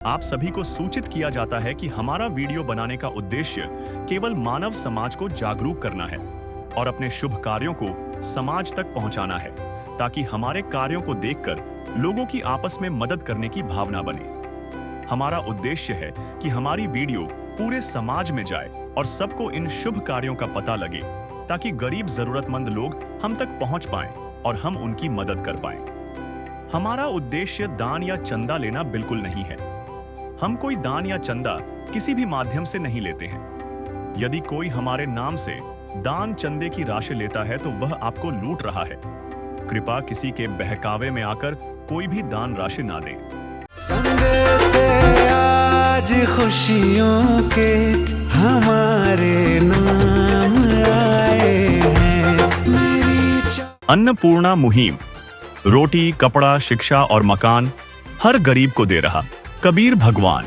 आप सभी को सूचित किया जाता है कि हमारा वीडियो बनाने का उद्देश्य केवल मानव समाज को जागरूक करना है और अपने शुभ कार्यों को समाज तक पहुंचाना है, ताकि हमारे कार्यों को देखकर लोगों की आपस में मदद करने की भावना बने। हमारा उद्देश्य है कि हमारी वीडियो पूरे समाज में जाए और सबको इन शुभ कार्यों का पता लगे, ताकि गरीब जरूरतमंद लोग हम तक पहुंच पाएं और हम उनकी मदद कर पाएं। हमारा उद्देश्य दान या चंदा लेना बिल्कुल नहीं है। हम कोई दान या चंदा किसी भी माध्यम से नहीं लेते हैं। यदि कोई हमारे नाम से दान चंदे की राशि लेता है तो वह आपको लूट रहा है। कृपया किसी के बहकावे में आकर कोई भी दान राशि ना दें। संदेश आज खुशियों के हमारे नाम आए हैं। मेरी अन्नपूर्णा मुहिम रोटी, कपड़ा, शिक्षा और मकान हर गरीब को दे रहा कबीर भगवान।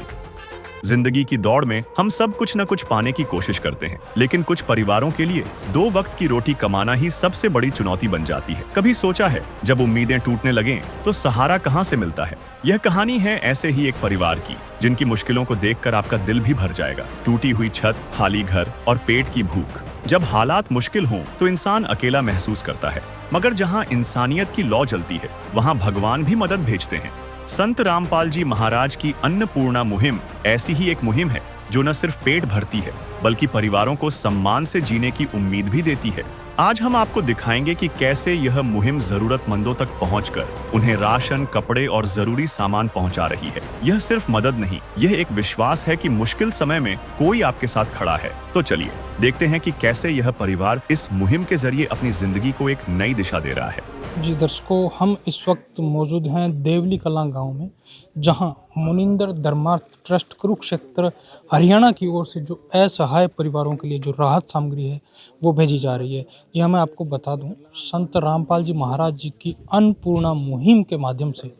जिंदगी की दौड़ में हम सब कुछ न कुछ पाने की कोशिश करते हैं, लेकिन कुछ परिवारों के लिए 2 वक्त की रोटी कमाना ही सबसे बड़ी चुनौती बन जाती है। कभी सोचा है जब उम्मीदें टूटने लगें तो सहारा कहां से मिलता है? यह कहानी है ऐसे ही एक परिवार की, जिनकी मुश्किलों को देखकर आपका दिल भी भर जाएगा। टूटी हुई छत, खाली घर और पेट की भूख। जब हालात मुश्किल हों तो इंसान अकेला महसूस करता है, मगर जहां इंसानियत की लौ जलती है वहां भगवान भी मदद भेजते हैं। संत रामपाल जी महाराज की अन्नपूर्णा मुहिम ऐसी ही एक मुहिम है, जो न सिर्फ पेट भरती है बल्कि परिवारों को सम्मान से जीने की उम्मीद भी देती है। आज हम आपको दिखाएंगे कि कैसे यह मुहिम जरूरतमंदों तक पहुंचकर उन्हें राशन, कपड़े और जरूरी सामान पहुंचा रही है। यह सिर्फ मदद नहीं, यह एक विश्वास है कि मुश्किल समय में कोई आपके साथ खड़ा है। तो चलिए देखते हैं कि कैसे यह परिवार इस मुहिम के जरिए अपनी जिंदगी को एक नई दिशा दे रहा है। जी दर्शकों, हम इस वक्त मौजूद हैं देवली कलां गांव में, जहां मुनिंदर धर्मार्थ ट्रस्ट कुरुक्षेत्र हरियाणा की ओर से जो असहाय परिवारों के लिए जो राहत सामग्री है वो भेजी जा रही है। जी हाँ, मैं आपको बता दूं, संत रामपाल जी महाराज जी की अन्नपूर्णा मुहिम के माध्यम से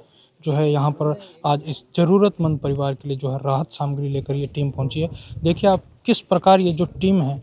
जो है यहाँ पर आज इस ज़रूरतमंद परिवार के लिए जो है राहत सामग्री लेकर ये टीम पहुँची है। देखिए आप किस प्रकार ये जो टीम है,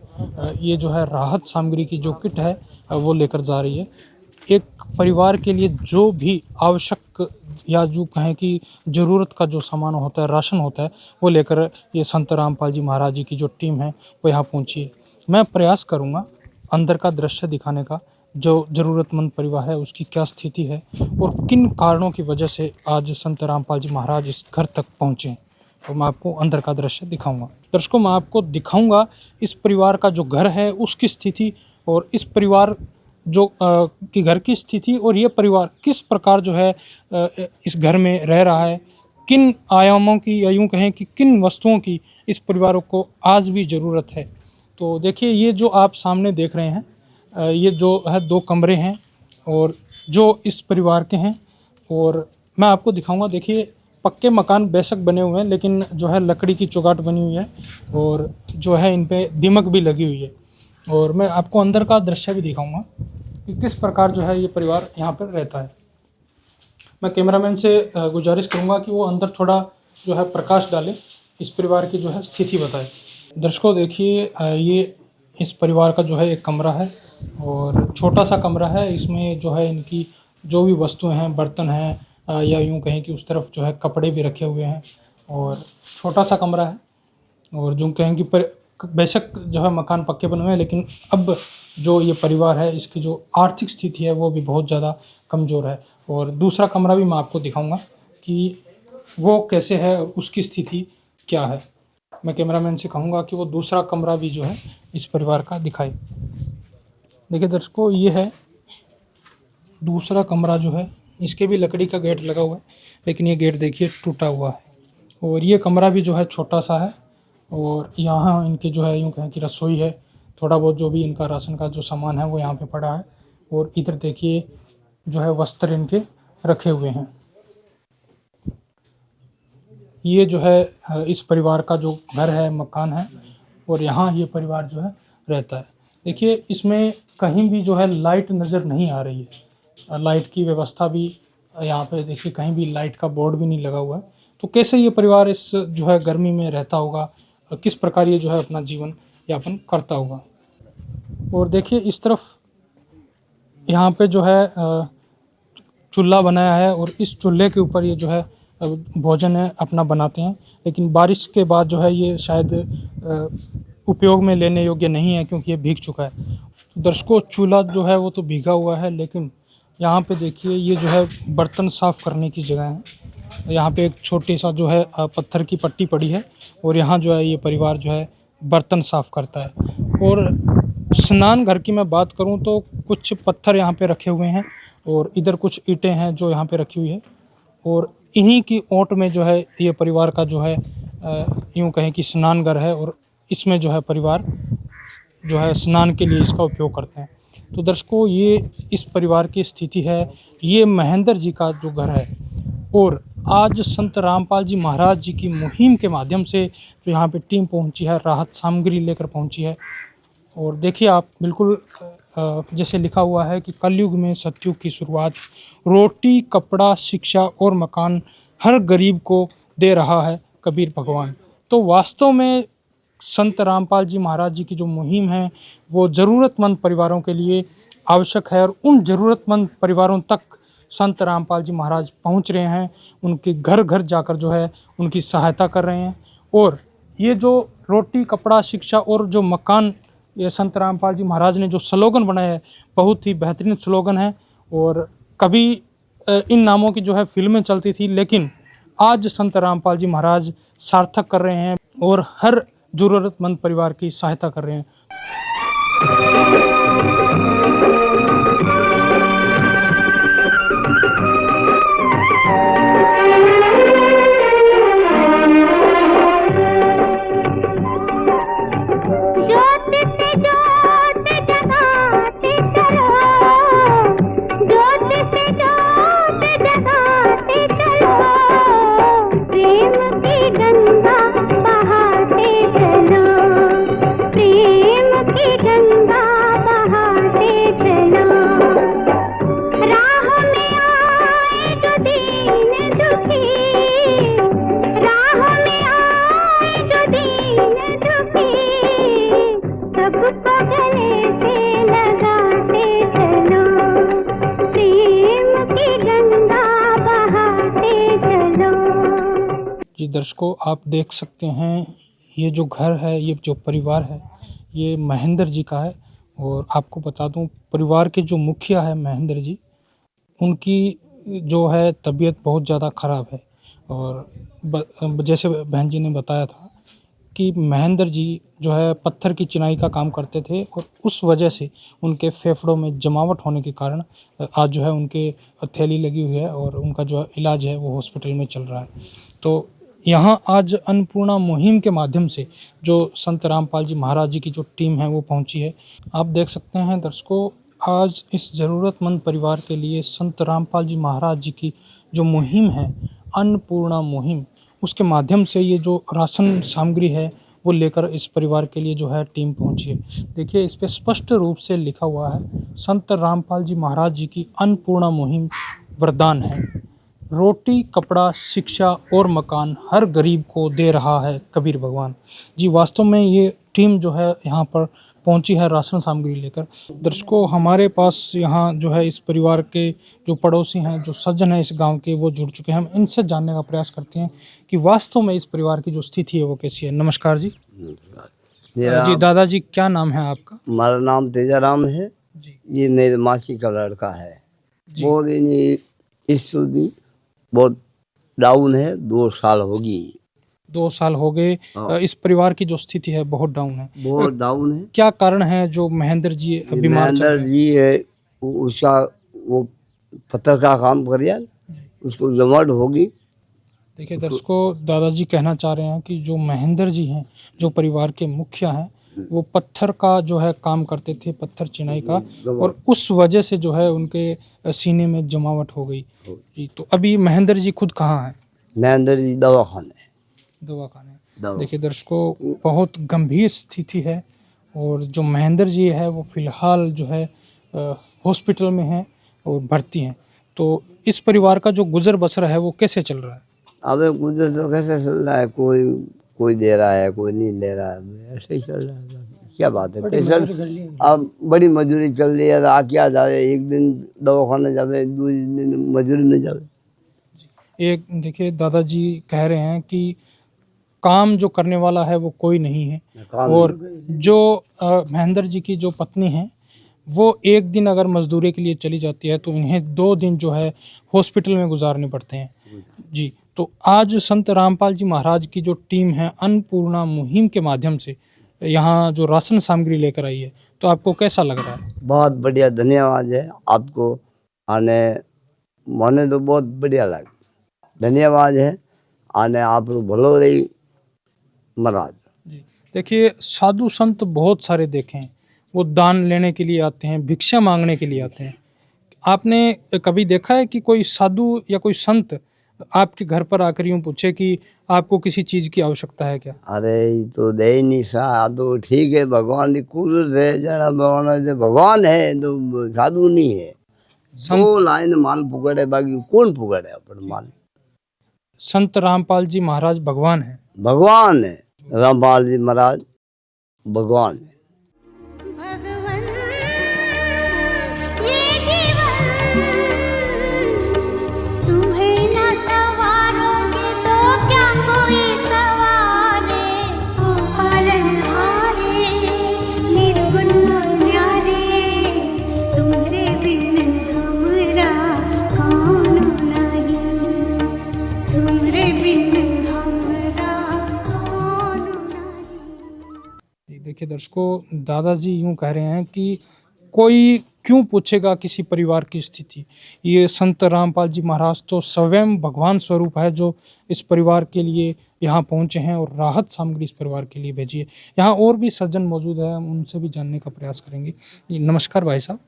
ये जो है राहत सामग्री की जो किट है वो लेकर जा रही है। एक परिवार के लिए जो भी आवश्यक या जो कहें कि ज़रूरत का जो सामान होता है, राशन होता है, वो लेकर ये संत रामपाल जी महाराज जी की जो टीम है वो यहाँ पहुँची है। मैं प्रयास करूँगा अंदर का दृश्य दिखाने का, जो ज़रूरतमंद परिवार है उसकी क्या स्थिति है और किन कारणों की वजह से आज संत रामपाल जी महाराज इस घर तक पहुँचे। तो मैं आपको अंदर का दृश्य दिखाऊंगा। दर्शकों, मैं आपको दिखाऊंगा इस परिवार का जो घर है उसकी स्थिति, और इस परिवार जो की घर की स्थिति, और ये परिवार किस प्रकार जो है इस घर में रह रहा है, किन आयामों की या यूँ कहें कि किन वस्तुओं की इस परिवारों को आज भी ज़रूरत है। तो देखिए, ये जो आप सामने देख रहे हैं, ये जो है 2 कमरे हैं और जो इस परिवार के हैं, और मैं आपको दिखाऊंगा। देखिए, पक्के मकान बेशक बने हुए हैं, लेकिन जो है लकड़ी की चौगाट बनी हुई है और जो है इन पे दीमक भी लगी हुई है। और मैं आपको अंदर का दृश्य भी दिखाऊंगा कि किस प्रकार जो है ये परिवार यहाँ पर रहता है। मैं कैमरामैन से गुजारिश करूँगा कि वो अंदर थोड़ा जो है प्रकाश डाले, इस परिवार की जो है स्थिति बताए। दर्शकों देखिए, ये इस परिवार का जो है एक कमरा है और छोटा सा कमरा है। इसमें जो है इनकी जो भी वस्तुएं हैं, बर्तन हैं, या यूँ कहें कि उस तरफ जो है कपड़े भी रखे हुए हैं, और छोटा सा कमरा है। और जो कहें कि बेशक जो है मकान पक्के बने हुए हैं, लेकिन अब जो ये परिवार है इसकी जो आर्थिक स्थिति है वो भी बहुत ज़्यादा कमज़ोर है। और दूसरा कमरा भी मैं आपको दिखाऊंगा कि वो कैसे है और उसकी स्थिति क्या है। मैं कैमरामैन से कहूँगा कि वो दूसरा कमरा भी जो है इस परिवार का दिखाए। देखिए दर्शकों, ये है दूसरा कमरा जो है, इसके भी लकड़ी का गेट लगा हुआ है, लेकिन ये गेट देखिए टूटा हुआ है। और ये कमरा भी जो है छोटा सा है, और यहाँ इनके जो है यूँ कहें कि रसोई है, थोड़ा बहुत जो भी इनका राशन का जो सामान है वो यहाँ पे पड़ा है। और इधर देखिए जो है वस्त्र इनके रखे हुए हैं। ये जो है इस परिवार का जो घर है, मकान है, और यहाँ ये परिवार जो है रहता है। देखिए, इसमें कहीं भी जो है लाइट नज़र नहीं आ रही है। लाइट की व्यवस्था भी यहाँ पे देखिए, कहीं भी लाइट का बोर्ड भी नहीं लगा हुआ है। तो कैसे ये परिवार इस जो है गर्मी में रहता होगा, किस प्रकार ये जो है अपना जीवन यापन करता होगा। और देखिए, इस तरफ यहाँ पे जो है चूल्हा बनाया है, और इस चूल्हे के ऊपर ये जो है भोजन है अपना बनाते हैं, लेकिन बारिश के बाद जो है ये शायद उपयोग में लेने योग्य नहीं है क्योंकि ये भीग चुका है। तो दर्शकों, चूल्हा जो है वो तो भीगा हुआ है, लेकिन यहाँ पे देखिए ये जो है बर्तन साफ़ करने की जगह है। यहाँ पे एक छोटी सा जो है पत्थर की पट्टी पड़ी है और यहाँ जो है ये परिवार जो है बर्तन साफ़ करता है। और स्नान घर की मैं बात करूँ तो कुछ पत्थर यहाँ पे रखे हुए हैं और इधर कुछ ईंटें हैं जो यहाँ पे रखी हुई है, और इन्हीं की ओट में जो है ये परिवार का जो है यूँ कहें कि स्नान घर है, और इसमें जो है परिवार जो है स्नान के लिए इसका उपयोग करते हैं। तो दर्शकों, ये इस परिवार की स्थिति है। ये महेंद्र जी का जो घर है, और आज संत रामपाल जी महाराज जी की मुहिम के माध्यम से जो यहाँ पे टीम पहुँची है, राहत सामग्री लेकर पहुँची है। और देखिए आप, बिल्कुल जैसे लिखा हुआ है कि कलयुग में सतयुग की शुरुआत, रोटी कपड़ा शिक्षा और मकान हर गरीब को दे रहा है कबीर भगवान। तो वास्तव में संत रामपाल जी महाराज जी की जो मुहिम है वो ज़रूरतमंद परिवारों के लिए आवश्यक है, और उन ज़रूरतमंद परिवारों तक संत रामपाल जी महाराज पहुंच रहे हैं। उनके घर घर जाकर जो है उनकी सहायता कर रहे हैं। और ये जो रोटी कपड़ा शिक्षा और जो मकान, ये संत रामपाल जी महाराज ने जो स्लोगन बनाया है, बहुत ही बेहतरीन स्लोगन है। और कभी इन नामों की जो है फिल्में चलती थी, लेकिन आज संत रामपाल जी महाराज सार्थक कर रहे हैं और हर ज़रूरतमंद परिवार की सहायता कर रहे हैं। जी दर्शकों, आप देख सकते हैं ये जो घर है, ये जो परिवार है, ये महेंद्र जी का है। और आपको बता दूं, परिवार के जो मुखिया है महेंद्र जी, उनकी जो है तबीयत बहुत ज़्यादा ख़राब है। और जैसे बहन जी ने बताया था कि महेंद्र जी जो है पत्थर की चिनाई का काम करते थे, और उस वजह से उनके फेफड़ों में जमावट होने के कारण आज जो है उनके थैली लगी हुई है और उनका जो इलाज है वो हॉस्पिटल में चल रहा है। तो यहाँ आज अन्नपूर्णा मुहिम के माध्यम से जो संत रामपाल जी महाराज जी की जो टीम है वो पहुँची है। आप देख सकते हैं दर्शकों, आज इस ज़रूरतमंद परिवार के लिए संत रामपाल जी महाराज जी की जो मुहिम है, अन्नपूर्णा मुहिम, उसके माध्यम से ये जो राशन सामग्री है वो लेकर इस परिवार के लिए जो है टीम पहुंची है। देखिए, इस पे स्पष्ट रूप से लिखा हुआ है, संत रामपाल जी महाराज जी की अन्नपूर्णा मुहिम वरदान है। रोटी कपड़ा शिक्षा और मकान हर गरीब को दे रहा है कबीर भगवान। जी, वास्तव में ये टीम जो है यहाँ पर पहुंची है राशन सामग्री लेकर। दर्शकों, हमारे पास यहाँ जो है इस परिवार के जो पड़ोसी हैं, जो सज्जन हैं इस गांव के, वो जुड़ चुके हैं। हम इनसे जानने का प्रयास करते हैं कि वास्तव में इस परिवार की जो स्थिति है वो कैसी है। नमस्कार जी। जी दादाजी, क्या नाम है आपका? हमारा नाम तेजाराम है जी। ये मेरे मासी का लड़का है जी। वो इस बहुत डाउन है, 2 साल होगी। 2 साल हो गए। इस परिवार की जो स्थिति है बहुत डाउन है। बहुत डाउन है। क्या कारण है जो महेंद्र जी बीमार चल रहे हैं? महेंद्र जी है, उसका वो पत्थर का काम कर रहा, उसको जमावट होगी। देखिए दर्शकों, दादाजी कहना चाह रहे हैं कि जो महेंद्र जी हैं, जो परिवार के मुखिया हैं, वो पत्थर का जो है काम करते थे, पत्थर चिनाई का, और उस वजह से जो है उनके सीने में जमावट हो गई। जी, तो अभी महेंद्र जी खुद कहाँ हैं? महेंद्र जी दवाखाने। देखिए दर्शकों, बहुत गंभीर स्थिति है, और जो महेंद्र जी है वो फिलहाल जो है हॉस्पिटल में हैं और भर्ती हैं। तो इस परिवार का जो गुजर बसर है वो कैसे चल रहा है? अब गुजर तो कैसे चल रहा है, कोई दे रहा है, कोई नहीं दे रहा है, ऐसे ही चल रहा है। क्या बात है, कैसे अब बड़ी मजदूरी चल रही है। आ क्या जाए, एक दिन दवाखाने जावे, 2 दिन मजदूरी में जावे। एक देखिए दादाजी कह रहे हैं कि काम जो करने वाला है वो कोई नहीं है, और जो महेंद्र जी की जो पत्नी है वो एक दिन अगर मजदूरी के लिए चली जाती है तो इन्हें 2 दिन जो है हॉस्पिटल में गुजारने पड़ते हैं जी। तो आज संत रामपाल जी महाराज की जो टीम है अन्नपूर्णा मुहिम के माध्यम से यहाँ जो राशन सामग्री लेकर आई है, तो आपको कैसा लग रहा है? बहुत बढ़िया, धन्यवाद है आपको। आने माने तो बहुत बढ़िया लगा, धन्यवाद है। आने आप भलो रही महाराज जी देखिए, साधु संत बहुत सारे देखे हैं, वो दान लेने के लिए आते हैं, भिक्षा मांगने के लिए आते हैं। आपने कभी देखा है कि कोई साधु या कोई संत आपके घर पर आकर यूं पूछे कि आपको किसी चीज की आवश्यकता है क्या? अरे ये तो दे ही नहीं सा, तो ठीक है भगवान की कुदरत है, जरा भगवान जो भगवान है तो साधु नहीं है। दो लाइन माल पुगड़े, बाकी कौन पुगड़े अपन माल। संत रामपाल जी महाराज भगवान है। भगवान है रामपाल जी महाराज, भगवान है। भगवन ये जीवन तुम्हें न सवारोगे तो क्या कोई सवारे। ओ पालनहारे निर्गुण न्यारे, तुम्हारे बिन हमरा कौन नहीं, तुम्हारे बिन हमरा कौन नहीं। देखिए दर्शकों, दादाजी यूं कह रहे हैं कि कोई क्यों पूछेगा किसी परिवार की स्थिति। ये संत रामपाल जी महाराज तो स्वयं भगवान स्वरूप है जो इस परिवार के लिए यहाँ पहुँचे हैं और राहत सामग्री इस परिवार के लिए भेजी है। यहाँ और भी सज्जन मौजूद है, हम उनसे भी जानने का प्रयास करेंगे। जी, नमस्कार भाई साहब।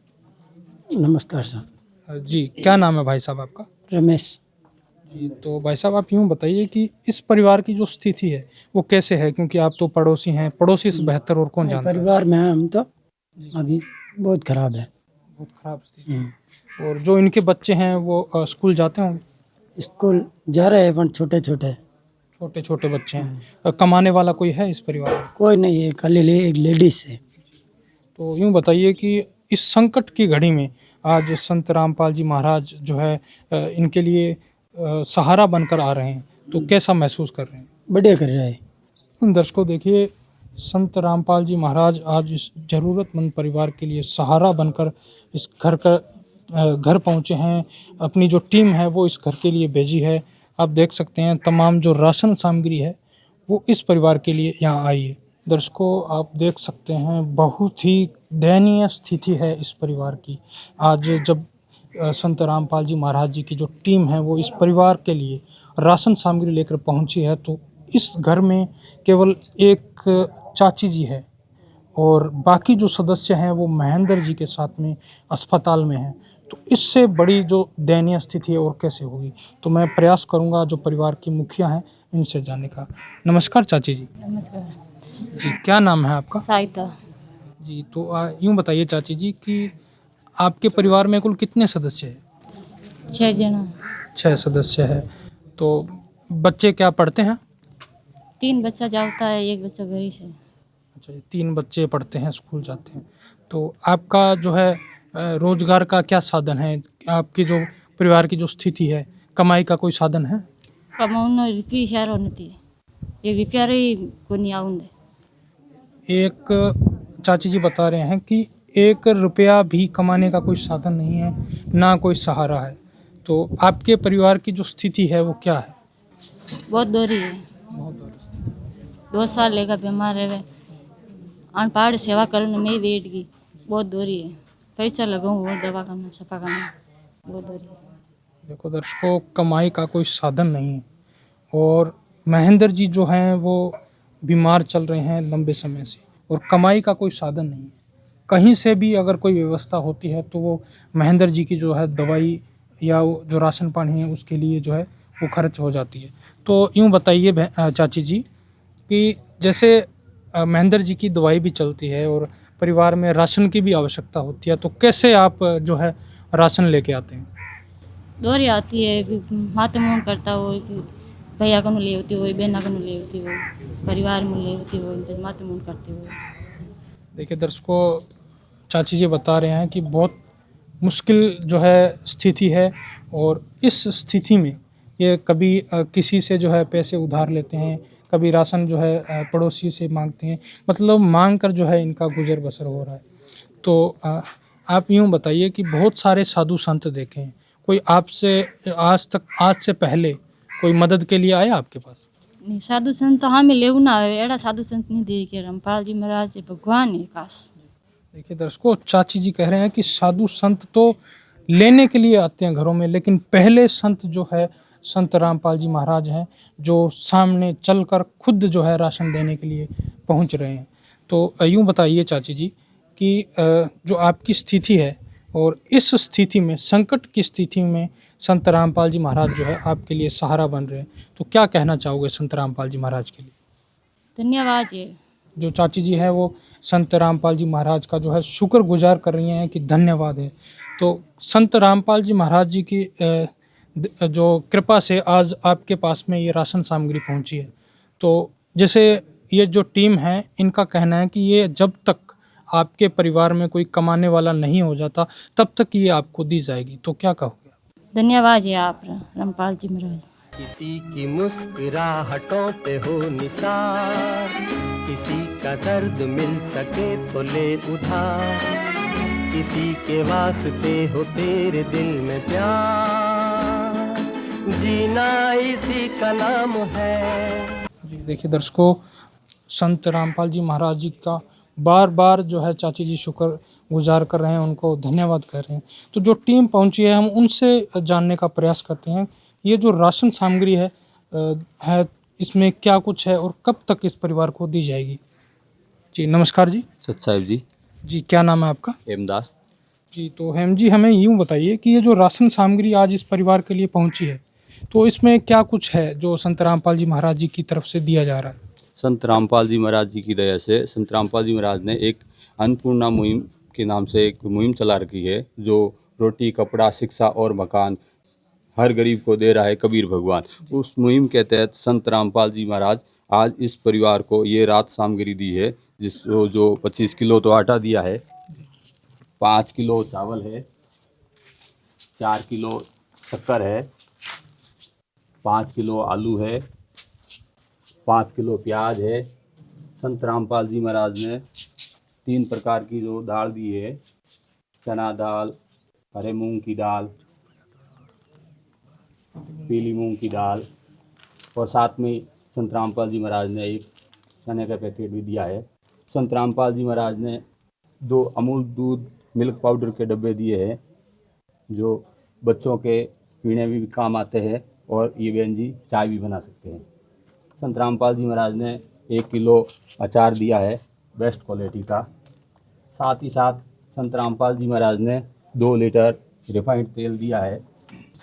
नमस्कार सर। जी, क्या नाम है भाई साहब आपका? रमेश। जी, तो भाई साहब आप यूँ बताइए कि इस परिवार की जो स्थिति है वो कैसे है, क्योंकि आप तो पड़ोसी हैं, पड़ोसी से बेहतर और कौन जानता है? परिवार में हम तो अभी बहुत खराब है। बहुत खराब स्थिति। और जो इनके बच्चे हैं वो स्कूल जाते होंगे? स्कूल जा रहे हैं पर छोटे छोटे छोटे छोटे बच्चे हैं। कमाने वाला कोई है इस परिवार में? कोई नहीं है, खाली एक लेडीज है। तो यूँ बताइए कि इस संकट की घड़ी में आज संत रामपाल जी महाराज जो है इनके लिए सहारा बनकर आ रहे हैं, तो कैसा महसूस कर रहे हैं? बढ़िया कर रहा है। दर्शकों देखिए, संत रामपाल जी महाराज आज इस ज़रूरतमंद परिवार के लिए सहारा बनकर इस घर पहुंचे हैं। अपनी जो टीम है वो इस घर के लिए भेजी है। आप देख सकते हैं तमाम जो राशन सामग्री है वो इस परिवार के लिए यहाँ आई है। दर्शकों आप देख सकते हैं बहुत ही दयनीय स्थिति है इस परिवार की। आज जब संत रामपाल जी महाराज जी की जो टीम है वो इस परिवार के लिए राशन सामग्री लेकर पहुंची है, तो इस घर में केवल एक चाची जी है और बाकी जो सदस्य हैं वो महेंद्र जी के साथ में अस्पताल में हैं। तो इससे बड़ी जो दयनीय स्थिति है और कैसे होगी, तो मैं प्रयास करूंगा जो परिवार की मुखिया हैं इनसे जानने का। नमस्कार चाची जी। नमस्कार। जी, क्या नाम है आपका? साइता। जी, तो यूँ बताइए चाची जी कि आपके परिवार में कुल कितने सदस्य हैं? 6 जना। 6 सदस्य है। तो बच्चे क्या पढ़ते हैं? 3 बच्चा जाता है, 1 बच्चा घर ही से। अच्छा, 3 बच्चे पढ़ते हैं, स्कूल जाते हैं। तो आपका जो है रोजगार का क्या साधन है? आपकी जो परिवार की जो स्थिति है, कमाई का कोई साधन है? कमाउन रुपये ह्यार होती है, 1 रुपया रही को नहीं आउंदे। एक चाची जी बता रहे हैं कि 1 रुपया भी कमाने का कोई साधन नहीं है, ना कोई सहारा है। तो आपके परिवार की जो स्थिति है वो क्या है? बहुत दूरी है। 2 साल लेगा बीमार है, अनपढ़ सेवा करने में बैठ गई। बहुत दूरी है, पैसा लगाऊँ और दवा करना सफा करना, बहुत दूरी है। देखो दर्शकों, कमाई का कोई साधन नहीं है और महेंद्र जी जो हैं वो बीमार चल रहे हैं लंबे समय से और कमाई का कोई साधन नहीं है। कहीं से भी अगर कोई व्यवस्था होती है तो वो महेंद्र जी की जो है दवाई या वो जो राशन पानी है उसके लिए जो है वो खर्च हो जाती है। तो यूँ बताइए चाची जी कि जैसे महेंद्र जी की दवाई भी चलती है और परिवार में राशन की भी आवश्यकता होती है, तो कैसे आप जो है राशन लेके आते हैं? दूरी आती है, माते मोन करता हो, भैया को ले होती हो, बहना को ले होती हो, परिवार में ले होती हो, माते मोन करती हो। देखिए दर्शकों, चाची जी बता रहे हैं कि बहुत मुश्किल जो है स्थिति है और इस स्थिति में ये कभी किसी से जो है पैसे उधार लेते हैं, कभी राशन जो है पड़ोसी से मांगते हैं, मतलब मांग कर जो है इनका गुजर बसर हो रहा है। तो आप यूँ बताइए कि बहुत सारे साधु संत देखे हैं, कोई आपसे आज से पहले कोई मदद के लिए आया आपके पास? नहीं, साधु संत तो हमें लेव ना आवे, एड़ा साधु संत नहीं देखे। रामपाल जी महाराज भगवान है खास। देखिए दर्शकों, चाची जी कह रहे हैं कि साधु संत तो लेने के लिए आते हैं घरों में, लेकिन पहले संत जो है संत रामपाल जी महाराज हैं, जो सामने चलकर खुद जो है राशन देने के लिए पहुंच रहे हैं। तो यूँ बताइए चाची जी कि जो आपकी स्थिति है और इस स्थिति में, संकट की स्थिति में संत रामपाल जी महाराज जो है आपके लिए सहारा बन रहे हैं, तो क्या कहना चाहोगे संत रामपाल जी महाराज के लिए? धन्यवाद जी। जो चाची जी है वो संत रामपाल जी महाराज का जो है शुक्रगुजार कर रही हैं कि धन्यवाद है। तो संत रामपाल जी महाराज जी की जो कृपा से आज आपके पास में ये राशन सामग्री पहुंची है। तो जैसे ये जो टीम है, इनका कहना है कि ये जब तक आपके परिवार में कोई कमाने वाला नहीं हो जाता तब तक ये आपको दी जाएगी, तो क्या कहोगे? धन्यवाद जी आप रामपाल जी महाराज। किसी की मुस्कुराहटों पे हो निसार, किसी का दर्द मिल सके तो ले उधार, किसी के वास्ते हो तेरे दिल में प्यार, जीना इसी का नाम है। जी देखिए दर्शकों, संत रामपाल जी महाराज जी का बार बार जो है चाची जी शुक्र गुजार कर रहे हैं, उनको धन्यवाद कर रहे हैं। तो जो टीम पहुंची है, हम उनसे जानने का प्रयास करते हैं ये जो राशन सामग्री है इसमें क्या कुछ है और कब तक इस परिवार को दी जाएगी। जी नमस्कार जी। सत साहिब जी। जी क्या नाम है आपका? हेमदास जी। तो हेम जी, हमें यूँ बताइए कि ये जो राशन सामग्री आज इस परिवार के लिए पहुंची है, तो इसमें क्या कुछ है जो संत रामपाल जी महाराज जी की तरफ से दिया जा रहा है? संत रामपाल जी महाराज जी की दया से संत रामपाल जी महाराज ने एक अन्नपूर्णा मुहिम के नाम से एक मुहिम चला रखी है, जो रोटी, कपड़ा, शिक्षा और मकान हर गरीब को दे रहा है कबीर भगवान। उस मुहिम के तहत संत रामपाल जी महाराज आज इस परिवार को ये रात सामग्री दी है, जिसको जो 25 किलो तो आटा दिया है, 5 किलो चावल है, 4 किलो शक्कर है, 5 किलो आलू है, 5 किलो प्याज है। संत रामपाल जी महाराज ने 3 प्रकार की जो दाल दी है, चना दाल, हरे मूंग की दाल, पीली मूंग की दाल, और साथ में संत रामपाल जी महाराज ने एक चने का पैकेट भी दिया है। संत रामपाल जी महाराज ने 2 अमूल दूध मिल्क पाउडर के डब्बे दिए हैं, जो बच्चों के पीने में भी काम आते हैं और ये बहन जी चाय भी बना सकते हैं। संत रामपाल जी महाराज ने 1 किलो अचार दिया है बेस्ट क्वालिटी का। साथ ही साथ संत रामपाल जी महाराज ने 2 लीटर रिफाइंड तेल दिया है।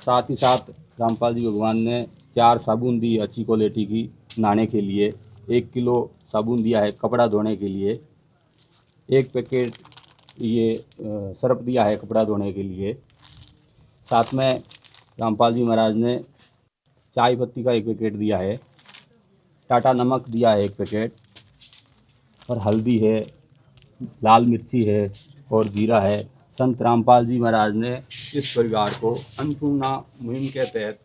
साथ ही साथ रामपाल जी भगवान ने 4 साबुन दी अच्छी क्वालिटी की नहाने के लिए, 1 किलो साबुन दिया है कपड़ा धोने के लिए, 1 पैकेट ये सर्फ दिया है कपड़ा धोने के लिए। साथ में रामपाल जी महाराज ने चाय पत्ती का 1 पैकेट दिया है, टाटा नमक दिया है 1 पैकेट, और हल्दी है, लाल मिर्ची है और जीरा है। संत रामपाल जी महाराज ने इस परिवार को अन्नपूर्णा मुहिम के तहत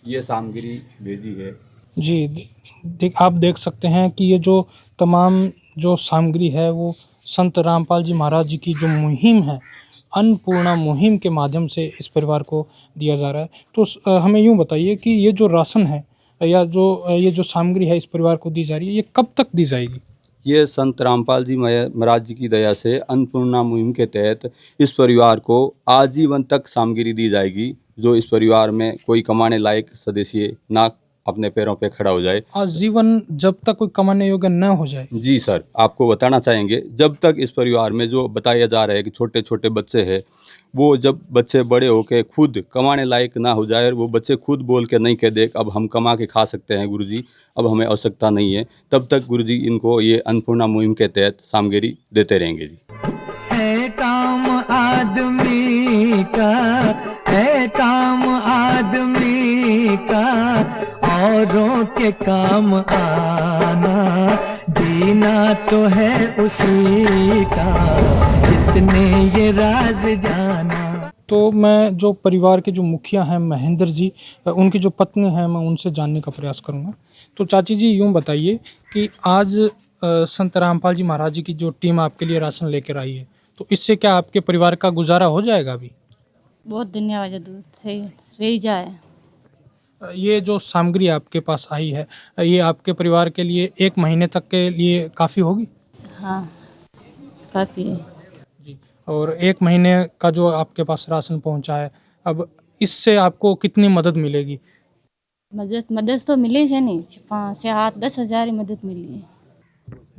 ये सामग्री भेजी है। जी आप देख सकते हैं कि ये जो तमाम जो सामग्री है वो संत रामपाल जी महाराज जी की जो मुहिम है, अन्नपूर्णा मुहिम के माध्यम से इस परिवार को दिया जा रहा है। तो हमें यूँ बताइए कि ये जो राशन है या ये जो सामग्री है इस परिवार को दी जा रही है, ये कब तक दी जाएगी? ये संत रामपाल जी महाराज जी की दया से अन्नपूर्णा मुहिम के तहत इस परिवार को आजीवन तक सामग्री दी जाएगी, जो इस परिवार में कोई कमाने लायक सदस्य ना अपने पैरों पे खड़ा हो जाए। आजीवन जब तक कोई कमाने योग्य न हो जाए? जी सर, आपको बताना चाहेंगे, जब तक इस परिवार में जो बताया जा रहा है कि छोटे छोटे बच्चे हैं, वो जब बच्चे बड़े होकर खुद कमाने लायक ना हो जाए और वो बच्चे खुद बोल के नहीं कह दे अब हम कमा के खा सकते हैं गुरुजी, अब हमें आवश्यकता नहीं है, तब तक गुरुजी इनको ये अन्नपूर्णा मुहिम के तहत सामग्री देते रहेंगे। जी है काम आदमी का, है काम आदमी का, औरों के काम आना, जीना तो है उसी का, जिसने ये राज जाना। तो मैं जो परिवार के जो मुखिया हैं महेंद्र जी, उनकी जो पत्नी हैं, मैं उनसे जानने का प्रयास करूंगा। तो चाची जी यूं बताइए कि आज संत रामपाल जी महाराज जी की जो टीम आपके लिए राशन लेकर आई है, तो इससे क्या आपके परिवार का गुजारा हो जाएगा अभी? बहुत धन्यवाद जो दूध सही रह जाए। ये जो सामग्री आपके पास आई है, ये आपके परिवार के लिए 1 महीने तक के लिए काफ़ी होगी? हाँ काफ़ी है। जी। और 1 महीने का जो आपके पास राशन पहुंचा है, अब इससे आपको कितनी मदद मिलेगी? मदद तो मिली है नहीं, 5 से 10 हज़ार ही मदद मिली है।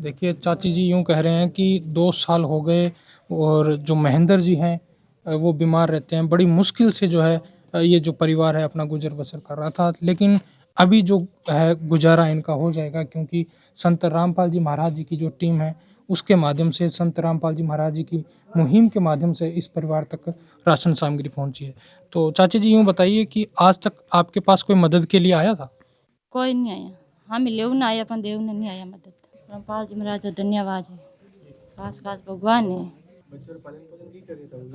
देखिए चाची जी यूं कह रहे हैं कि 2 साल हो गए और जो महेंद्र जी हैं वो बीमार रहते हैं। बड़ी मुश्किल से जो है ये जो परिवार है अपना गुजर बसर कर रहा था, लेकिन अभी जो है गुजारा इनका हो जाएगा, क्योंकि संत रामपाल जी महाराज जी की जो टीम है उसके माध्यम से, संत रामपाल जी महाराज जी की मुहिम के माध्यम से इस परिवार तक राशन सामग्री पहुंची है। तो चाची जी यूं बताइए कि आज तक आपके पास कोई मदद के लिए आया था? कोई नहीं आया, हम लेव ना आया अपन देव ने नहीं आया मदद। रामपाल जी महाराज का धन्यवाद है, खास खास भगवान है।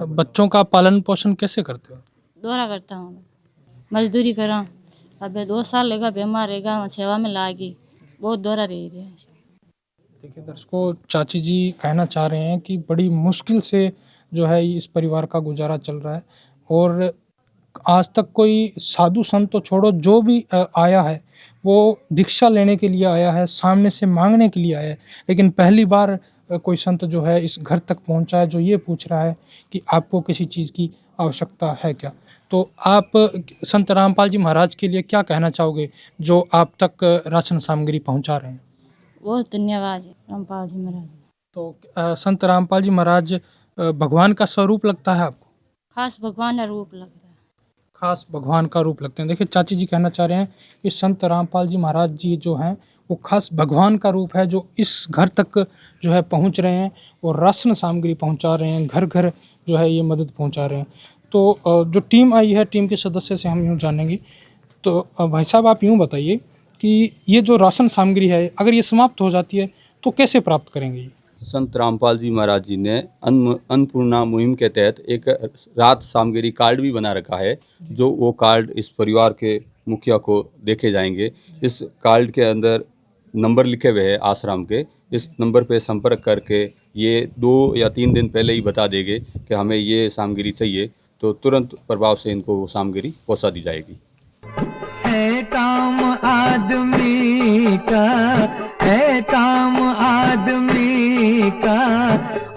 बच्चों का पालन पोषण कैसे करते हो? दौरा करता हूँ, मजदूरी करा। अब 2 साल लेगा बीमार रहेगा, सेवा में लागी, बहुत दौरा रही है। देखिए दर्शकों, चाची जी कहना चाह रहे हैं कि बड़ी मुश्किल से जो है इस परिवार का गुजारा चल रहा है, और आज तक कोई साधु संत तो छोड़ो, जो भी आया है वो दीक्षा लेने के लिए आया है, सामने से मांगने के लिए आया है, लेकिन पहली बार कोई संत जो है इस घर तक पहुंचा है जो ये पूछ रहा है कि आपको किसी चीज़ की आवश्यकता है क्या। तो आप संत रामपाल जी महाराज के लिए क्या कहना चाहोगे जो आप तक राशन सामग्री पहुंचा रहे हैं? बहुत धन्यवाद है रामपाल जी महाराज। तो संत रामपाल जी महाराज भगवान का स्वरूप लगता है आपको? खास भगवान का रूप लगता है। खास भगवान का रूप लगते हैं। देखिए चाची जी कहना चाह रहे हैं कि संत रामपाल जी महाराज जी जो हैं वो खास भगवान का रूप है, जो इस घर तक जो है पहुंच रहे हैं और राशन सामग्री पहुंचा रहे हैं, घर घर जो है ये मदद पहुंचा रहे हैं। तो जो टीम आई है, टीम के सदस्य से हम यूँ जानेंगे। तो भाई साहब आप यूँ बताइए कि ये जो राशन सामग्री है, अगर ये समाप्त हो जाती है तो कैसे प्राप्त करेंगे? संत रामपाल जी महाराज जी ने अन्नपूर्णा मुहिम के तहत एक राहत सामग्री कार्ड भी बना रखा है, जो वो कार्ड इस परिवार के मुखिया को देखे जाएंगे। इस कार्ड के अंदर नंबर लिखे हुए हैं आश्रम के, इस नंबर पे संपर्क करके ये 2 या 3 दिन पहले ही बता देंगे कि हमें ये सामग्री चाहिए, तो तुरंत प्रभाव से इनको वो सामग्री पहुँचा दी जाएगी। है काम आदमी का, है काम आदमी का,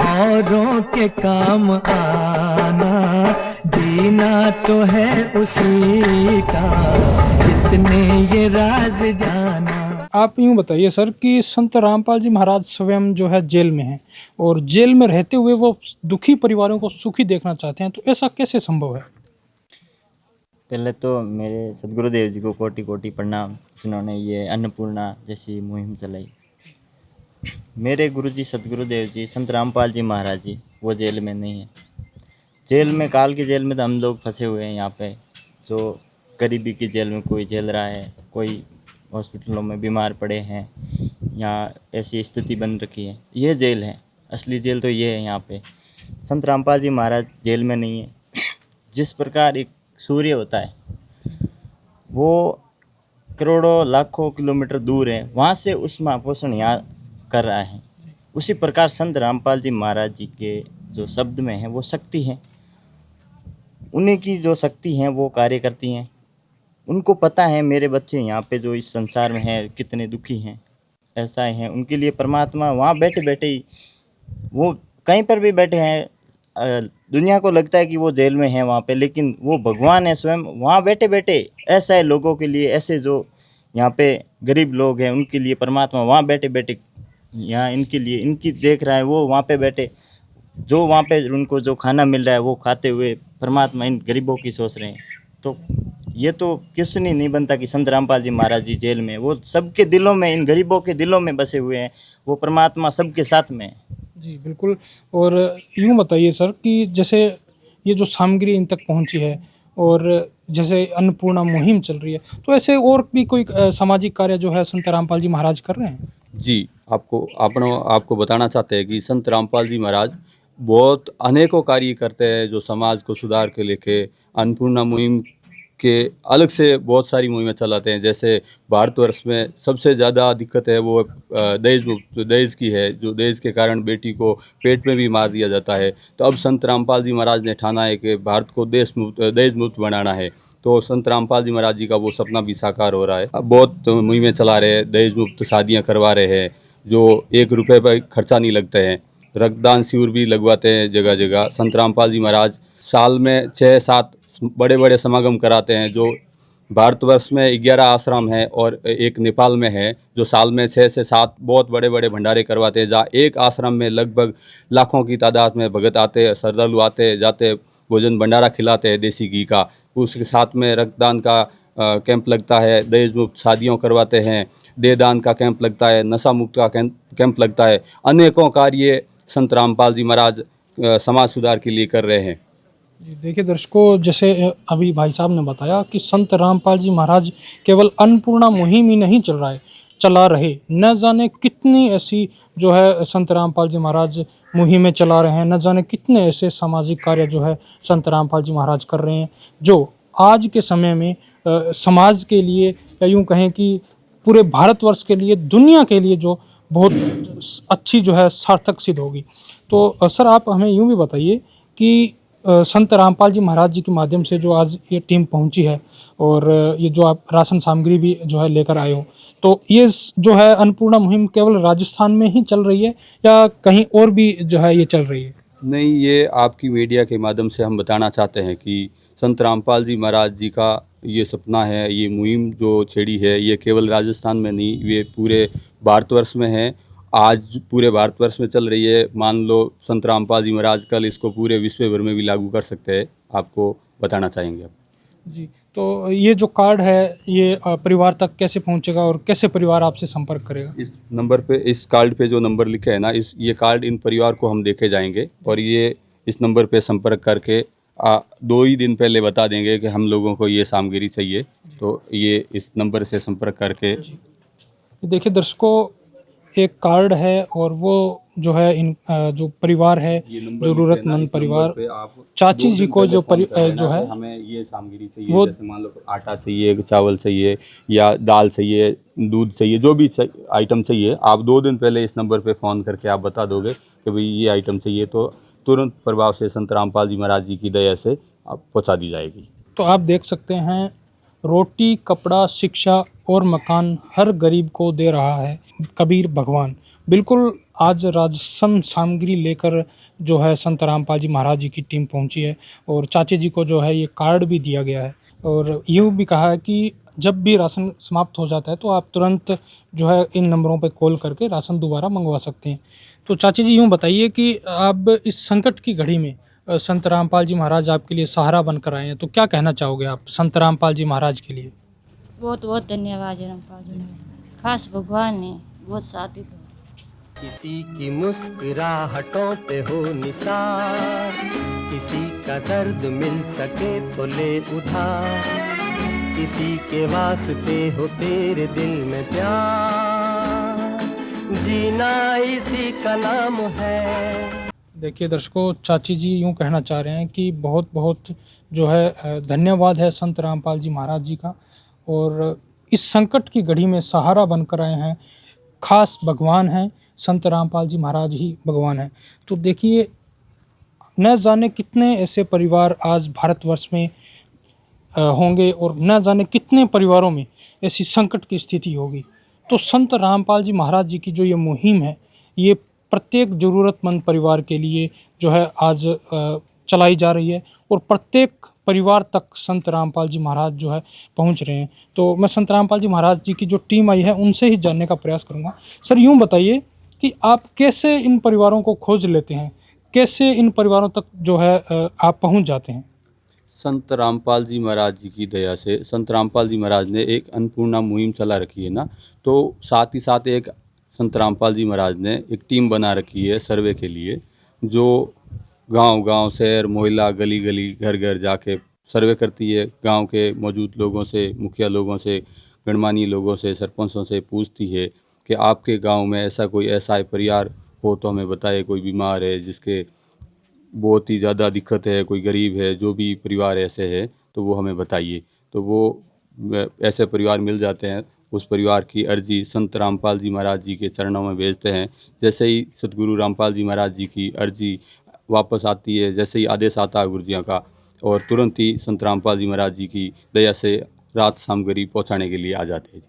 औरों के काम आना, जीना तो है उसी का, जिसने ये राज जाना। आप यूँ बताइए सर कि संत रामपाल जी महाराज स्वयं जो है जेल में हैं, और जेल में रहते हुए वो दुखी परिवारों को सुखी देखना चाहते हैं, तो ऐसा कैसे संभव है? पहले तो मेरे सदगुरुदेव जी को कोटि कोटि प्रणाम, जिन्होंने ये अन्नपूर्णा जैसी मुहिम चलाई। मेरे गुरुजी सदगुरुदेव जी संत रामपाल जी महाराज जी वो जेल में नहीं है। जेल में, काल की जेल में तो हम लोग फंसे हुए हैं यहाँ पे, जो गरीबी की जेल में कोई झेल रहा है, कोई हॉस्पिटलों में बीमार पड़े हैं, यहाँ ऐसी स्थिति बन रखी है। ये जेल है, असली जेल तो ये है यहाँ पे। संत रामपाल जी महाराज जेल में नहीं है। जिस प्रकार एक सूर्य होता है, वो करोड़ों लाखों किलोमीटर दूर है, वहाँ से उष्मा पोषण यहाँ कर रहा है, उसी प्रकार संत रामपाल जी महाराज जी के जो शब्द में है वो शक्ति है। उन्हीं की जो शक्ति है वो कार्य करती हैं। उनको पता है मेरे बच्चे यहाँ पे जो इस संसार में हैं कितने दुखी हैं, ऐसा हैं। उनके लिए परमात्मा वहाँ बैठे बैठे ही, वो कहीं पर भी बैठे हैं, दुनिया को लगता है कि वो जेल में हैं वहाँ पे, लेकिन वो भगवान है स्वयं वहाँ बैठे बैठे। ऐसा है लोगों के लिए, ऐसे जो यहाँ पे गरीब लोग हैं उनके लिए परमात्मा वहाँ बैठे बैठे यहाँ इनके लिए, इनकी देख रहा है। वो वहाँ पे बैठे, जो वहाँ पे उनको जो खाना मिल रहा है वो खाते हुए परमात्मा इन गरीबों की सोच रहे हैं। तो ये तो क्वेश्चन नहीं बनता कि संत रामपाल जी महाराज जी जेल में, वो सबके दिलों में, इन गरीबों के दिलों में बसे हुए हैं। वो परमात्मा सबके साथ में है। जी बिल्कुल। और यूँ बताइए सर कि जैसे ये जो सामग्री इन तक पहुंची है और जैसे अन्नपूर्णा मुहिम चल रही है, तो ऐसे और भी कोई सामाजिक कार्य जो है संत रामपाल जी महाराज कर रहे हैं? जी, आपको बताना चाहते हैं कि संत रामपाल जी महाराज बहुत अनेकों कार्य करते हैं जो समाज को सुधार के लेके। अन्नपूर्णा मुहिम के अलग से बहुत सारी मुहिमें चलाते हैं। जैसे भारतवर्ष में सबसे ज़्यादा दिक्कत है वो दहेज की है, जो दहेज के कारण बेटी को पेट में भी मार दिया जाता है। तो अब संत रामपाल जी महाराज ने ठाना है कि भारत को दहेज मुक्त बनाना है। तो संत रामपाल जी महाराज जी का वो सपना भी साकार हो रहा है। अब बहुत मुहिमें चला रहे हैं, दहेज मुक्त शादियाँ करवा रहे हैं, जो 1 रुपये पर खर्चा नहीं लगते हैं। रक्तदान शिविर भी लगवाते हैं जगह जगह। संत रामपाल जी महाराज साल में 6-7 बड़े बड़े समागम कराते हैं। जो भारतवर्ष में 11 आश्रम है और एक नेपाल में है, जो साल में 6 से 7 बहुत बड़े बड़े भंडारे करवाते हैं, जहाँ एक आश्रम में लगभग लाखों की तादाद में भगत आते हैं, श्रद्धालु आते जाते, भोजन भंडारा खिलाते हैं देसी घी का। उसके साथ में रक्तदान का कैंप लगता है, दहेज मुक्त शादियों करवाते हैं, देहदान का कैंप लगता है, नशा मुक्त का कैंप लगता है। अनेकों कार्य संत रामपाल जी महाराज समाज सुधार के लिए कर रहे हैं। जी, देखिए दर्शकों, जैसे अभी भाई साहब ने बताया कि संत रामपाल जी महाराज केवल अन्नपूर्णा मुहिम ही नहीं चला रहे, न जाने कितनी ऐसी जो है संत रामपाल जी महाराज मुहिमें चला रहे हैं, न जाने कितने ऐसे सामाजिक कार्य जो है संत रामपाल जी महाराज कर रहे हैं, जो आज के समय में समाज के लिए या यूँ कहें कि पूरे भारतवर्ष के लिए, दुनिया के लिए जो बहुत अच्छी जो है सार्थक सिद्ध होगी। तो सर, आप हमें यूँ भी बताइए कि संत रामपाल जी महाराज जी के माध्यम से जो आज ये टीम पहुंची है और ये जो आप राशन सामग्री भी जो है लेकर आए हो, तो ये जो है अन्नपूर्णा मुहिम केवल राजस्थान में ही चल रही है या कहीं और भी जो है ये चल रही है? नहीं, ये आपकी मीडिया के माध्यम से हम बताना चाहते हैं कि संत रामपाल जी महाराज जी का ये सपना है, ये मुहिम जो छेड़ी है, ये केवल राजस्थान में नहीं, ये पूरे भारतवर्ष में है। आज पूरे भारतवर्ष में चल रही है। मान लो संत रामपाल जी महाराज कल इसको पूरे विश्व भर में भी लागू कर सकते हैं, आपको बताना चाहेंगे अब। जी, तो ये जो कार्ड है ये परिवार तक कैसे पहुंचेगा और कैसे परिवार आपसे संपर्क करेगा? इस नंबर पे, इस कार्ड पे जो नंबर लिखा है ना, ये कार्ड इन परिवार को हम देके जाएंगे और ये इस नंबर पे संपर्क करके 2 ही दिन पहले बता देंगे कि हम लोगों को ये सामग्री चाहिए। तो ये इस नंबर से संपर्क करके। देखिए दर्शकों, एक कार्ड है और वो जो है इन जो परिवार है, जरूरतमंद परिवार, चाची जी को जो है हमें ये सामग्री चाहिए, जैसे मान लो आटा चाहिए, चावल चाहिए या दाल चाहिए, दूध चाहिए, जो भी आइटम चाहिए, आप 2 दिन पहले इस नंबर पे फ़ोन करके आप बता दोगे कि भाई ये आइटम चाहिए, तो तुरंत प्रभाव से संत रामपाल जी महाराज जी की दया से आप पहुँचा दी जाएगी। तो आप देख सकते हैं, रोटी, कपड़ा, शिक्षा और मकान हर गरीब को दे रहा है कबीर भगवान। बिल्कुल आज राशन सामग्री लेकर जो है संत रामपाल जी महाराज जी की टीम पहुंची है और चाची जी को जो है ये कार्ड भी दिया गया है और यूँ भी कहा है कि जब भी राशन समाप्त हो जाता है तो आप तुरंत जो है इन नंबरों पर कॉल करके राशन दोबारा मंगवा सकते हैं। तो चाची जी, यूँ बताइए कि आप इस संकट की घड़ी में संत रामपाल जी महाराज आपके लिए सहारा बनकर आए हैं, तो क्या कहना चाहोगे आप संत रामपाल जी महाराज के लिए? बहुत बहुत धन्यवाद रामपाल जी, खास भगवान ने बहुत साथ दिया। किसी की मुस्कुराहटों पे हो निसार, किसी का दर्द मिल सके तो ले उधार, किसी के वास्ते हो तेरे दिल में प्यार, जीना इसी का नाम है। देखिए दर्शकों, चाची जी यूँ कहना चाह रहे हैं कि बहुत बहुत जो है धन्यवाद है संत रामपाल जी महाराज जी का, और इस संकट की घड़ी में सहारा बनकर आए हैं। खास भगवान हैं, संत रामपाल जी महाराज ही भगवान हैं। तो देखिए, न जाने कितने ऐसे परिवार आज भारतवर्ष में होंगे और न जाने कितने परिवारों में ऐसी संकट की स्थिति होगी। तो संत रामपाल जी महाराज जी की जो ये मुहिम है, ये प्रत्येक ज़रूरतमंद परिवार के लिए जो है आज चलाई जा रही है और प्रत्येक परिवार तक संत रामपाल जी महाराज जो है पहुंच रहे हैं। तो मैं संत रामपाल जी महाराज जी की जो टीम आई है उनसे ही जानने का प्रयास करूंगा। सर, यूं बताइए कि आप कैसे इन परिवारों को खोज लेते हैं, कैसे इन परिवारों तक जो है आप पहुंच जाते हैं? संत रामपाल जी महाराज जी की दया से, संत रामपाल जी महाराज ने एक अन्नपूर्णा मुहिम चला रखी है ना, तो साथ ही साथ एक संत रामपाल जी महाराज ने एक टीम बना रखी है सर्वे के लिए, जो गांव-गांव, शहर, मोहल्ला, गली गली, घर घर जाके सर्वे करती है। गांव के मौजूद लोगों से, मुखिया लोगों से, गणमान्य लोगों से, सरपंचों से पूछती है कि आपके गांव में ऐसा कोई ऐसा परिवार हो तो हमें बताए, कोई बीमार है जिसके बहुत ही ज़्यादा दिक्कत है, कोई गरीब है, जो भी परिवार ऐसे है तो वो हमें बताइए। तो वो ऐसे परिवार मिल जाते हैं, उस परिवार की अर्जी संत रामपाल जी महाराज जी के चरणों में भेजते हैं। जैसे ही सतगुरु रामपाल जी महाराज जी की अर्जी वापस आती है, जैसे ही आदेश आता है गुरु जी का, और तुरंत ही संत रामपाल जी महाराज जी की दया से राहत सामग्री पहुंचाने के लिए आ जाते हैं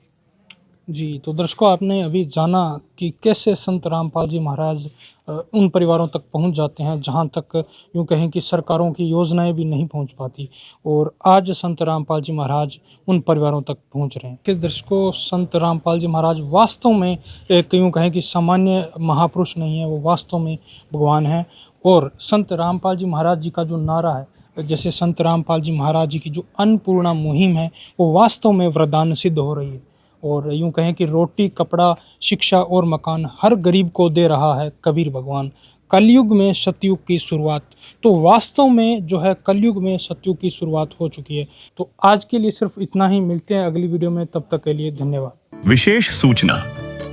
जी। तो दर्शकों, आपने अभी जाना कि कैसे संत रामपाल जी महाराज उन परिवारों तक पहुंच जाते हैं जहां तक यूं कहें कि सरकारों की योजनाएं भी नहीं पहुंच पाती, और आज संत रामपाल जी महाराज उन परिवारों तक पहुंच रहे हैं। कि दर्शकों, संत रामपाल जी महाराज वास्तव में एक यूं कहें कि सामान्य महापुरुष नहीं है, वो वास्तव में भगवान हैं। और संत रामपाल जी महाराज जी का जो नारा है, जैसे संत रामपाल जी महाराज जी की जो अन्नपूर्णा मुहिम है, वो वास्तव में वरदान सिद्ध हो रही है। और यूं कहें कि रोटी, कपड़ा, शिक्षा और मकान हर गरीब को दे रहा है कबीर भगवान। कलयुग में सतयुग की शुरुआत, तो वास्तव में जो है कलयुग में सतयुग की शुरुआत हो चुकी है। तो आज के लिए सिर्फ इतना ही, मिलते हैं अगली वीडियो में, तब तक के लिए धन्यवाद। विशेष सूचना,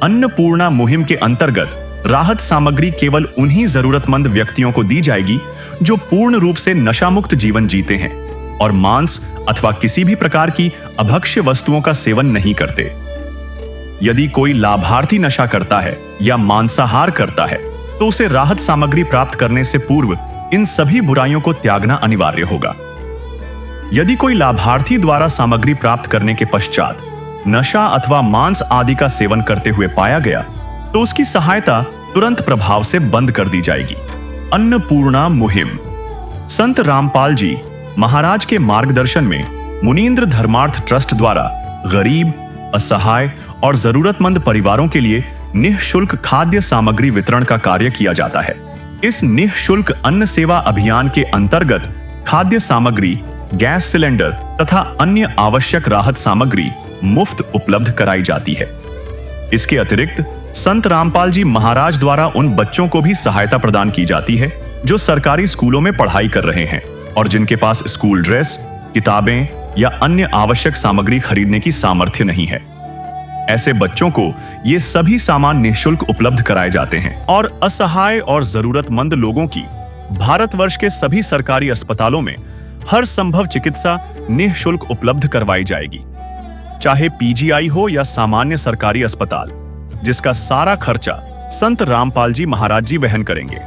अन्नपूर्णा मुहिम के अंतर्गत राहत सामग्री केवल उन्हीं जरूरतमंद व्यक्तियों को दी जाएगी जो पूर्ण रूप से नशामुक्त जीवन जीते हैं और मांस अथवा किसी भी प्रकार की अभक्ष्य वस्तुओं का सेवन नहीं करते। यदि कोई लाभार्थी नशा करता है या मांसाहार करता है तो उसे राहत सामग्री प्राप्त करने से पूर्व इन सभी बुराइयों को त्यागना अनिवार्य होगा। यदि कोई लाभार्थी द्वारा सामग्री प्राप्त करने के पश्चात नशा अथवा मांस आदि का सेवन करते हुए पाया गया तो उसकी सहायता तुरंत प्रभाव से बंद कर दी जाएगी। अन्नपूर्णा मुहिम संत रामपाल जी महाराज के मार्गदर्शन में मुनींद्र धर्मार्थ ट्रस्ट द्वारा गरीब, असहाय और जरूरतमंद परिवारों के लिए निःशुल्क खाद्य सामग्री वितरण का कार्य किया जाता है। इस निःशुल्क अन्न सेवा अभियान के अंतर्गत खाद्य सामग्री, गैस सिलेंडर तथा अन्य आवश्यक राहत सामग्री मुफ्त उपलब्ध कराई जाती है। इसके अतिरिक्त संत रामपाल जी महाराज द्वारा उन बच्चों को भी सहायता प्रदान की जाती है जो सरकारी स्कूलों में पढ़ाई कर रहे हैं और जिनके पास स्कूल ड्रेस, किताबें या अन्य आवश्यक सामग्री खरीदने की सामर्थ्य नहीं है। ऐसे बच्चों को ये सभी सामान निःशुल्क उपलब्ध कराए जाते हैं और असहाय और जरूरतमंद लोगों की भारतवर्ष के सभी सरकारी अस्पतालों में हर संभव चिकित्सा निःशुल्क उपलब्ध करवाई जाएगी, चाहे पीजीआई हो या सामान्य सरकारी अस्पताल, जिसका सारा खर्चा संत रामपाल जी महाराज जी वहन करेंगे।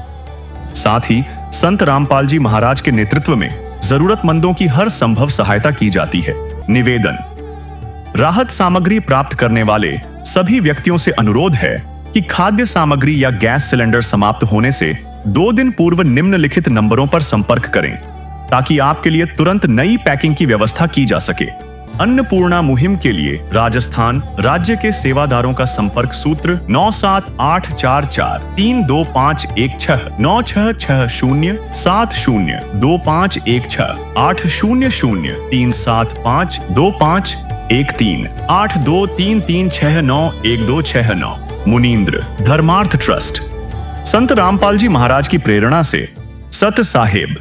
साथ ही संत रामपाल जी महाराज के नेतृत्व में जरूरतमंदों की हर संभव सहायता की जाती है। निवेदन, राहत सामग्री प्राप्त करने वाले सभी व्यक्तियों से अनुरोध है कि खाद्य सामग्री या गैस सिलेंडर समाप्त होने से 2 दिन पूर्व निम्नलिखित नंबरों पर संपर्क करें ताकि आपके लिए तुरंत नई पैकिंग की व्यवस्था की जा सके। अन्नपूर्णा मुहिम के लिए राजस्थान राज्य के सेवादारों का संपर्क सूत्र 9784432516 9660702516 80037525213 8233691269। मुनींद्र धर्मार्थ ट्रस्ट। संत रामपाल जी महाराज की प्रेरणा से सत साहेब